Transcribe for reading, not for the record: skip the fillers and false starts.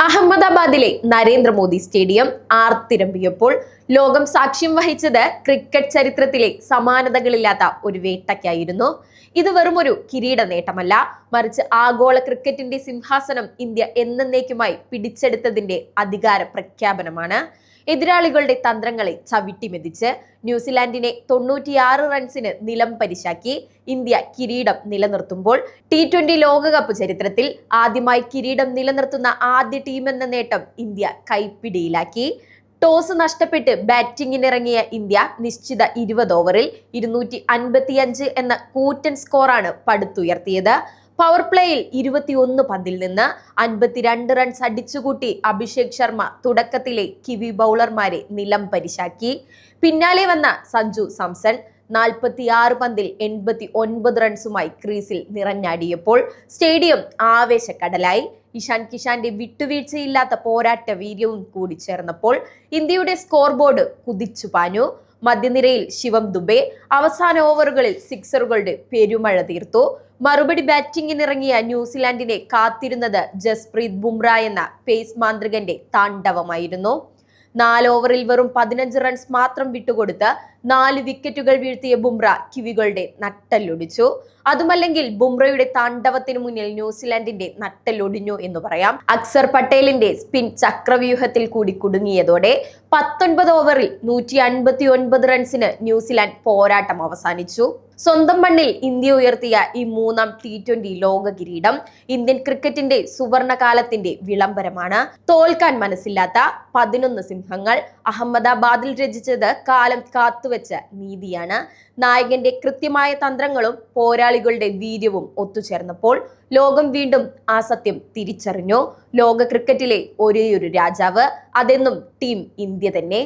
അഹമ്മദാബാദിലെ നരേന്ദ്രമോദി സ്റ്റേഡിയം ആർത്തിരമ്പിയപ്പോൾ ലോകം സാക്ഷ്യം വഹിച്ചത് ക്രിക്കറ്റ് ചരിത്രത്തിലെ സമാനതകളില്ലാത്ത ഒരു വേട്ടയ്ക്കായിരുന്നു. ഇത് വെറുമൊരു കിരീട നേട്ടമല്ല, മറിച്ച് ആഗോള ക്രിക്കറ്റിന്റെ സിംഹാസനം ഇന്ത്യ എന്നേക്കുമായി പിടിച്ചെടുത്തതിന്റെ അധികാര പ്രഖ്യാപനമാണ്. എതിരാളികളുടെ തന്ത്രങ്ങളെ ചവിട്ടിമെതിച്ച് ന്യൂസിലാൻഡിനെ 96 റൺസിന് നിലം പരിശാക്കി ഇന്ത്യ കിരീടം നിലനിർത്തുമ്പോൾ T20 ലോകകപ്പ് ചരിത്രത്തിൽ ആദ്യമായി കിരീടം നിലനിർത്തുന്ന ആദ്യ ടീമെന്ന നേട്ടം ഇന്ത്യ കൈപ്പിടിയിലാക്കി. ടോസ് നഷ്ടപ്പെട്ട് ബാറ്റിംഗിനിറങ്ങിയ ഇന്ത്യ നിശ്ചിത 20 ഓവറിൽ 255 എന്ന കൂറ്റൻ സ്കോറാണ് പടുത്തുയർത്തിയത്. പവർ പ്ലേയിൽ 21 പന്തിൽ നിന്ന് 52 റൺസ് അടിച്ചുകൂട്ടി അഭിഷേക് ശർമ്മ തുടക്കത്തിലെ കിവി ബൗളർമാരെ നിലം പരിശാക്കി. പിന്നാലെ വന്ന സഞ്ജു സാംസൺ 46 പന്തിൽ 89 റൺസുമായി ക്രീസിൽ നിറഞ്ഞാടിയപ്പോൾ സ്റ്റേഡിയം ആവേശക്കടലായി. ഇഷാൻ കിഷാന്റെ വിട്ടുവീഴ്ചയില്ലാത്ത പോരാട്ട വീര്യവും കൂടി ചേർന്നപ്പോൾ ഇന്ത്യയുടെ സ്കോർ ബോർഡ് കുതിച്ചു പാഞ്ഞു. മധ്യനിരയിൽ ശിവം ദുബെ അവസാന ഓവറുകളിൽ സിക്സറുകളുടെ പെരുമഴ തീർത്തു. മറുപടി ബാറ്റിംഗിനിറങ്ങിയ ന്യൂസിലാൻഡിനെ കാത്തിരുന്നത് ജസ്പ്രീത് ബുംറ എന്ന പേസ് മാന്ത്രികന്റെ താണ്ഡവമായിരുന്നു. 4 ഓവറിൽ വെറും 15 റൺസ് മാത്രം വിട്ടുകൊടുത്ത് 4 വിക്കറ്റുകൾ വീഴ്ത്തിയ ബുംറ കിവികളുടെ നട്ടെല്ലൊടിച്ചു. അതുമല്ലെങ്കിൽ ബുംറയുടെ താണ്ഡവത്തിന് മുന്നിൽ ന്യൂസിലാൻഡിന്റെ നട്ടെല്ലൊടിഞ്ഞു എന്ന് പറയാം. അക്സർ പട്ടേലിന്റെ സ്പിൻ ചക്രവ്യൂഹത്തിൽ കൂടി കുടുങ്ങിയതോടെ 19 ഓവറിൽ 159 റൺസിന് ന്യൂസിലാൻഡ് പോരാട്ടം അവസാനിച്ചു. സ്വന്തം മണ്ണിൽ ഇന്ത്യ ഉയർത്തിയ ഈ മൂന്നാം T20 ലോക കിരീടം ഇന്ത്യൻ ക്രിക്കറ്റിന്റെ സുവർണകാലത്തിന്റെ വിളംബരമാണ്. തോൽക്കാൻ മനസ്സില്ലാത്ത 11 സിംഹങ്ങൾ അഹമ്മദാബാദിൽ രചിച്ചത് കാലം കാത്തുവെച്ച നീതിയാണ്. നായകന്റെ കൃത്യമായ തന്ത്രങ്ങളും പോരാളികളുടെ വീര്യവും ഒത്തുചേർന്നപ്പോൾ ലോകം വീണ്ടും ആ സത്യം തിരിച്ചറിഞ്ഞു. ലോക ക്രിക്കറ്റിലെ ഒരേയൊരു രാജാവ്, അതെന്നും ടീം ഇന്ത്യ തന്നെ.